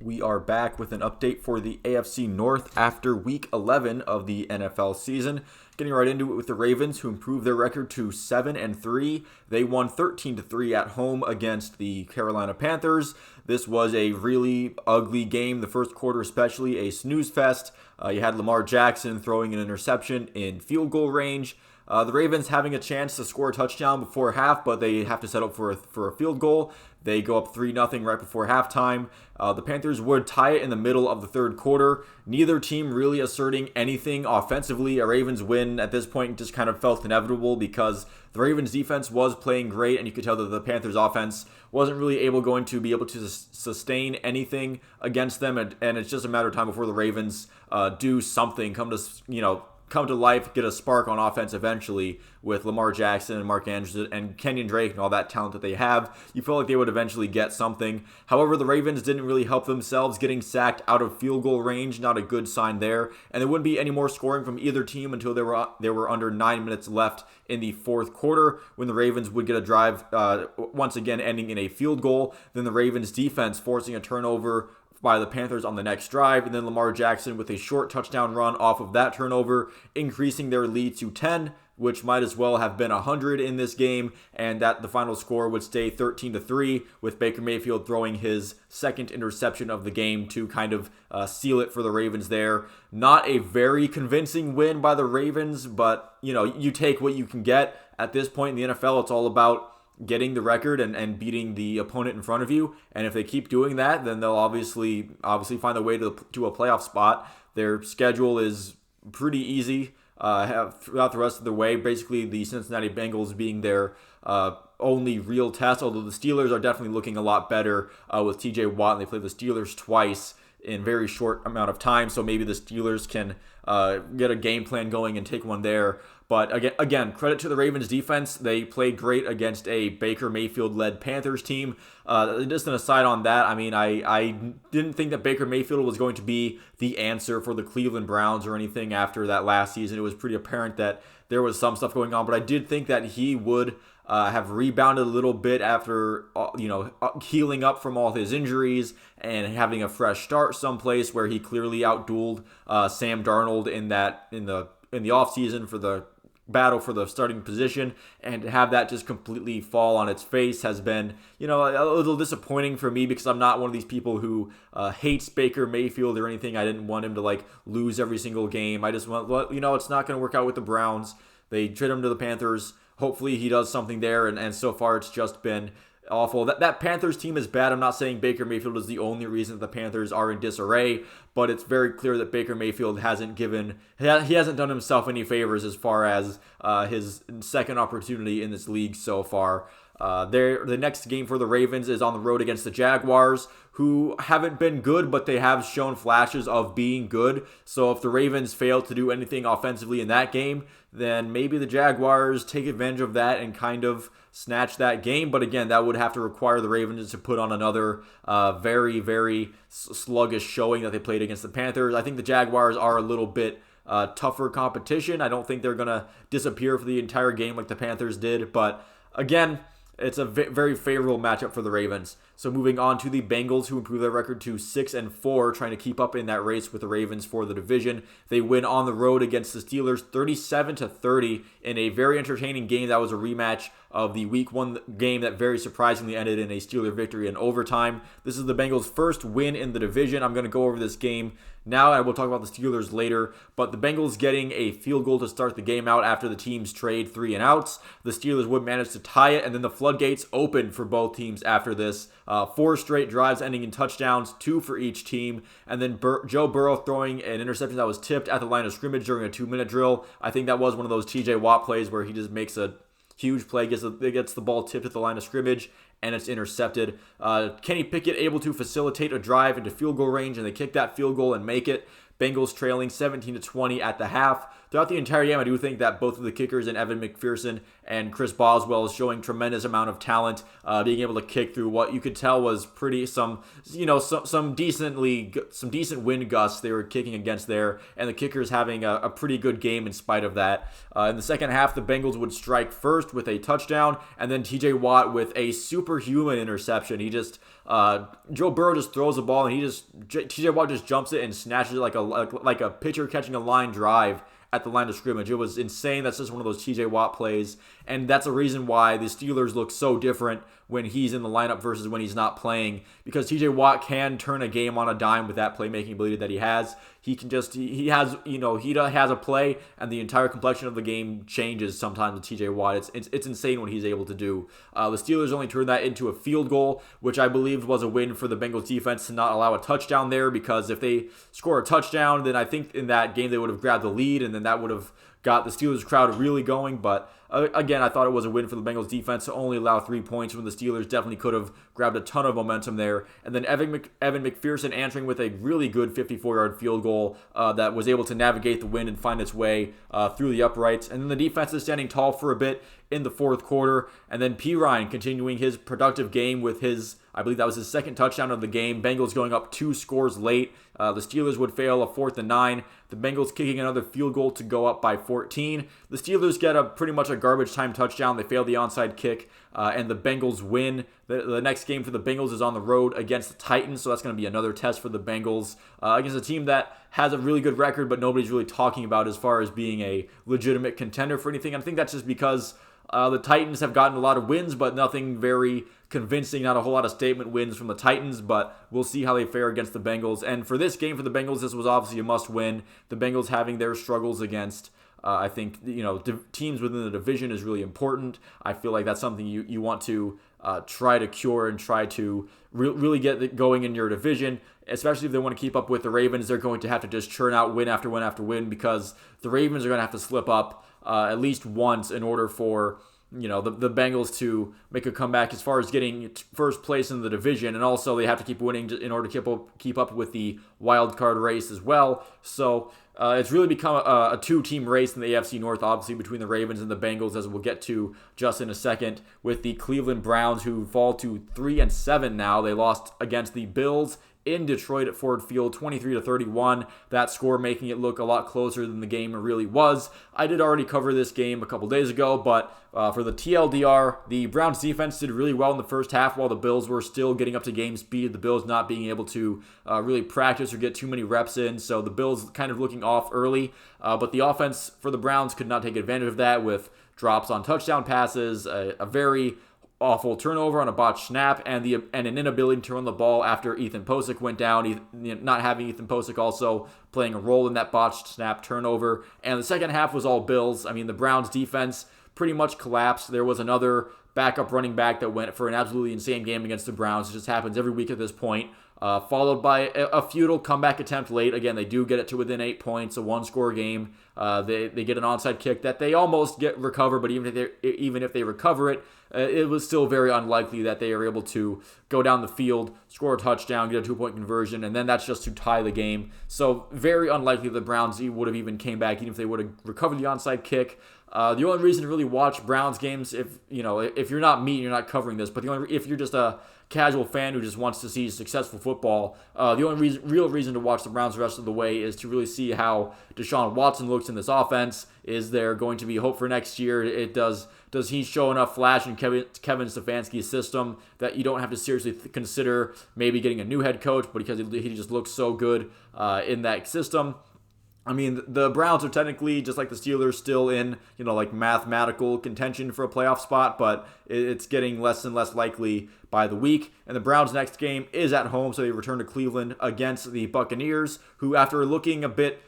We are back with an update for the AFC North after Week 11 of the NFL season. Getting right into it with the Ravens, who improved their record to 7-3. They won 13-3 at home against the Carolina Panthers. This was a really ugly game, the first quarter especially, a snooze fest. You had Lamar Jackson throwing an interception in field goal range. The Ravens having a chance to score a touchdown before half, but they have to settle for a field goal. They go up 3-0 right before halftime. The Panthers would tie it in the middle of the third quarter. Neither team really asserting anything offensively. A Ravens win at this point just kind of felt inevitable because the Ravens defense was playing great, and you could tell that the Panthers offense wasn't really going to be able to sustain anything against them, and it's just a matter of time before the Ravens do something, come to life, get a spark on offense eventually with Lamar Jackson and Mark Andrews and Kenyon Drake and all that talent that they have. You feel like they would eventually get something. However, the Ravens didn't really help themselves, getting sacked out of field goal range, not a good sign there. And there wouldn't be any more scoring from either team until there were under 9 minutes left in the fourth quarter, when the Ravens would get a drive, once again ending in a field goal. Then the Ravens defense forcing a turnover by the Panthers on the next drive, and then Lamar Jackson with a short touchdown run off of that turnover, increasing their lead to 10, which might as well have been 100 in this game, and that the final score would stay 13-3, with Baker Mayfield throwing his second interception of the game to kind of seal it for the Ravens there. Not a very convincing win by the Ravens, but you take what you can get. At this point in the NFL, it's all about getting the record and beating the opponent in front of you. And if they keep doing that, then they'll obviously find a way to a playoff spot. Their schedule is pretty easy throughout the rest of the way. Basically, the Cincinnati Bengals being their only real test, although the Steelers are definitely looking a lot better with TJ Watt, and they play the Steelers twice in very short amount of time, so maybe the Steelers can get a game plan going and take one there. But again, credit to the Ravens defense. They played great against a Baker Mayfield-led Panthers team. Just an aside on that, I didn't think that Baker Mayfield was going to be the answer for the Cleveland Browns or anything after that last season. It was pretty apparent that there was some stuff going on, but I did think that he would have rebounded a little bit after healing up from all his injuries and having a fresh start someplace where he clearly outdueled Sam Darnold in the offseason for the battle for the starting position, and to have that just completely fall on its face has been a little disappointing for me, because I'm not one of these people who hates Baker Mayfield or anything. I didn't want him to lose every single game. I just want, it's not going to work out with the Browns. They trade him to the Panthers. Hopefully he does something there, and so far it's just been awful. That Panthers team is bad. I'm not saying Baker Mayfield is the only reason that the Panthers are in disarray, but it's very clear that Baker Mayfield hasn't done himself any favors as far as his second opportunity in this league so far. The next game for the Ravens is on the road against the Jaguars, who haven't been good, but they have shown flashes of being good. So if the Ravens fail to do anything offensively in that game, then maybe the Jaguars take advantage of that and kind of snatch that game. But again, that would have to require the Ravens to put on another very, very sluggish showing that they played against the Panthers. I think the Jaguars are a little bit tougher competition. I don't think they're going to disappear for the entire game like the Panthers did. But again, it's a very favorable matchup for the Ravens. So moving on to the Bengals, who improved their record to 6-4, trying to keep up in that race with the Ravens for the division. They win on the road against the Steelers 37-30 in a very entertaining game. That was a rematch of the Week 1 game that very surprisingly ended in a Steeler victory in overtime. This is the Bengals' first win in the division. I'm going to go over this game now, and we'll talk about the Steelers later. But the Bengals getting a field goal to start the game out after the teams trade 3 and outs. The Steelers would manage to tie it, and then the floodgates opened for both teams after this. 4 straight drives ending in touchdowns, 2 for each team, and then Joe Burrow throwing an interception that was tipped at the line of scrimmage during a 2-minute drill. I think that was one of those TJ Watt plays where he just makes a huge play, gets the ball tipped at the line of scrimmage, and it's intercepted. Kenny Pickett able to facilitate a drive into field goal range, and they kick that field goal and make it. Bengals trailing 17-20 at the half. throughout the entire game, I do think that both of the kickers in Evan McPherson and Chris Boswell is showing tremendous amount of talent, being able to kick through what you could tell was some decent wind gusts they were kicking against there, and the kickers having a pretty good game in spite of that. In the second half, the Bengals would strike first with a touchdown, and then TJ Watt with a superhuman interception. Joe Burrow just throws the ball, and TJ Watt just jumps it and snatches it like a pitcher catching a line drive at the line of scrimmage. It was insane. That's just one of those TJ Watt plays, and that's a reason why the Steelers look so different when he's in the lineup versus when he's not playing, because TJ Watt can turn a game on a dime with that playmaking ability that he has. He has a play, and the entire complexion of the game changes sometimes with TJ Watt. It's insane what he's able to do. The Steelers only turned that into a field goal, which I believed was a win for the Bengals defense to not allow a touchdown there, because if they score a touchdown, then I think in that game they would have grabbed the lead, and then that would have got the Steelers crowd really going. But again, I thought it was a win for the Bengals defense to only allow 3 points when the Steelers definitely could have grabbed a ton of momentum there. And then Evan McPherson answering with a really good 54-yard field goal that was able to navigate the wind and find its way through the uprights. And then the defense is standing tall for a bit in the fourth quarter. And then P. Ryan continuing his productive game with I believe that was his second touchdown of the game. Bengals going up 2 scores late. The Steelers would fail a 4th and 9. The Bengals kicking another field goal to go up by 14. The Steelers get pretty much a garbage time touchdown. They fail the onside kick, and the Bengals win. The next game for the Bengals is on the road against the Titans, so that's going to be another test for the Bengals against a team that has a really good record, but nobody's really talking about as far as being a legitimate contender for anything. I think that's just because the Titans have gotten a lot of wins, but nothing very convincing, not a whole lot of statement wins from the Titans, but we'll see how they fare against the Bengals. And for this game for the Bengals, this was obviously a must-win. The Bengals having their struggles against I think teams within the division is really important. I feel like that's something you want to try to cure and try to really get it going in your division, especially if they want to keep up with the Ravens. They're going to have to just churn out win after win after win, because the Ravens are going to have to slip up at least once in order for the Bengals to make a comeback as far as getting first place in the division, and also they have to keep winning in order to keep up with the wild card race as well. So it's really become a two-team race in the AFC North, obviously, between the Ravens and the Bengals, as we'll get to just in a second, with the Cleveland Browns, who fall to 3-7 now. They lost against the Bills in Detroit at Ford Field, 23-31. That score making it look a lot closer than the game really was. I did already cover this game a couple days ago, but for the TLDR, the Browns defense did really well in the first half while the Bills were still getting up to game speed. The Bills not being able to really practice or get too many reps in, so the Bills kind of looking off early. But the offense for the Browns could not take advantage of that with drops on touchdown passes, a very awful turnover on a botched snap, and an inability to run the ball after Ethan Posick went down. Not having Ethan Posick also playing a role in that botched snap turnover. And the second half was all Bills. I mean, the Browns defense pretty much collapsed. There was another backup running back that went for an absolutely insane game against the Browns. It just happens every week at this point. Followed by a futile comeback attempt late. Again, they do get it to within 8 points, a one-score game. They get an onside kick that they almost get recovered, but even if they recover it, it was still very unlikely that they are able to go down the field, score a touchdown, get a 2-point conversion, and then that's just to tie the game. So very unlikely the Browns would have even came back, even if they would have recovered the onside kick. The only reason to really watch Browns games, if you're not me, you're not covering this, but if you're just a casual fan who just wants to see successful football, the only real reason to watch the Browns the rest of the way is to really see how Deshaun Watson looks in this offense. Is there going to be hope for next year? Does he show enough flash in Kevin Stefanski's system that you don't have to seriously consider maybe getting a new head coach, but because he just looks so good in that system? I mean, the Browns are technically, just like the Steelers, still in, mathematical contention for a playoff spot, but it's getting less and less likely by the week. And the Browns' next game is at home, so they return to Cleveland against the Buccaneers, who, after looking a bit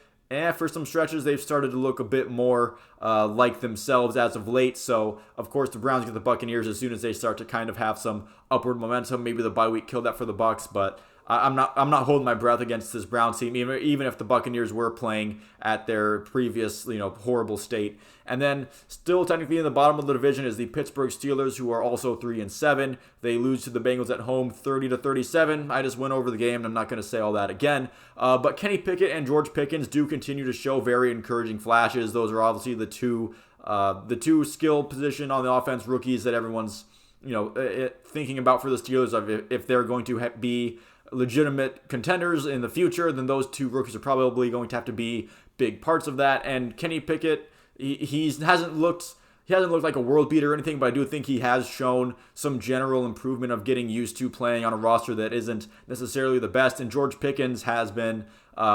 for some stretches, they've started to look a bit more like themselves as of late. So, of course, the Browns get the Buccaneers as soon as they start to kind of have some upward momentum. Maybe the bye week killed that for the Bucs, but I'm not holding my breath against this Browns team, even if the Buccaneers were playing at their previous horrible state. And then still technically in the bottom of the division is the Pittsburgh Steelers, who are also 3-7. They lose to the Bengals at home 30-37. I just went over the game, and I'm not going to say all that again. But Kenny Pickett and George Pickens do continue to show very encouraging flashes. Those are obviously the two skill position on the offense rookies that everyone's thinking about for the Steelers. If they're going to be legitimate contenders in the future, then those two rookies are probably going to have to be big parts of that. And Kenny Pickett, he hasn't looked like a world beater or anything, but I do think he has shown some general improvement of getting used to playing on a roster that isn't necessarily the best. And George Pickens has been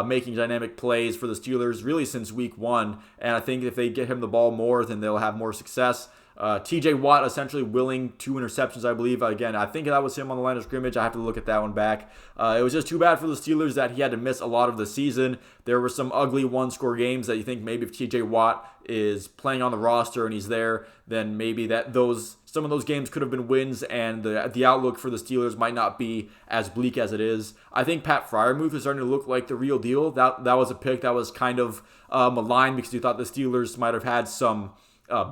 making dynamic plays for the Steelers really since week 1. And I think if they get him the ball more, then they'll have more success. TJ Watt essentially willing 2 interceptions, I believe. Again, I think that was him on the line of scrimmage. I have to look at that one back. It was just too bad for the Steelers that he had to miss a lot of the season. There were some ugly one-score games that you think maybe if TJ Watt is playing on the roster and he's there, then maybe some of those games could have been wins, and the outlook for the Steelers might not be as bleak as it is. I think Pat Freiermuth is starting to look like the real deal. That was a pick that was kind of maligned because you thought the Steelers might have had some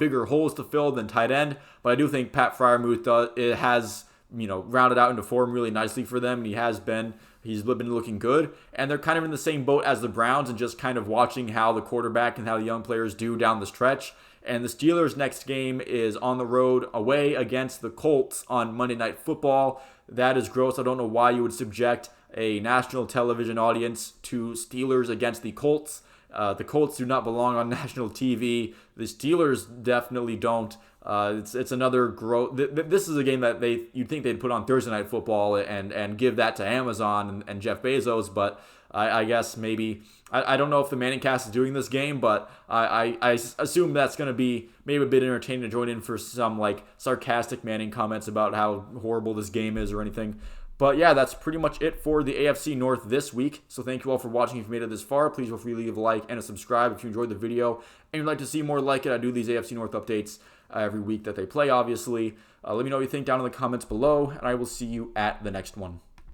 bigger holes to fill than tight end, but I do think Pat Freiermuth has rounded out into form really nicely for them, and he's been looking good, and they're kind of in the same boat as the Browns and just kind of watching how the quarterback and how the young players do down the stretch. And the Steelers' next game is on the road away against the Colts on Monday Night Football. That is gross. I don't know why you would subject a national television audience to Steelers against the Colts. The Colts do not belong on national TV. The Steelers definitely don't. It's another this is a game that you'd think they'd put on Thursday Night Football and give that to Amazon and Jeff Bezos, but I guess maybe I don't know if the Manning cast is doing this game, but I assume that's going to be maybe a bit entertaining to join in for some sarcastic Manning comments about how horrible this game is or anything. But yeah, that's pretty much it for the AFC North this week. So thank you all for watching. If you made it this far, please feel free to leave a like and a subscribe if you enjoyed the video and you'd like to see more like it. I do these AFC North updates every week that they play, obviously. Let me know what you think down in the comments below, and I will see you at the next one.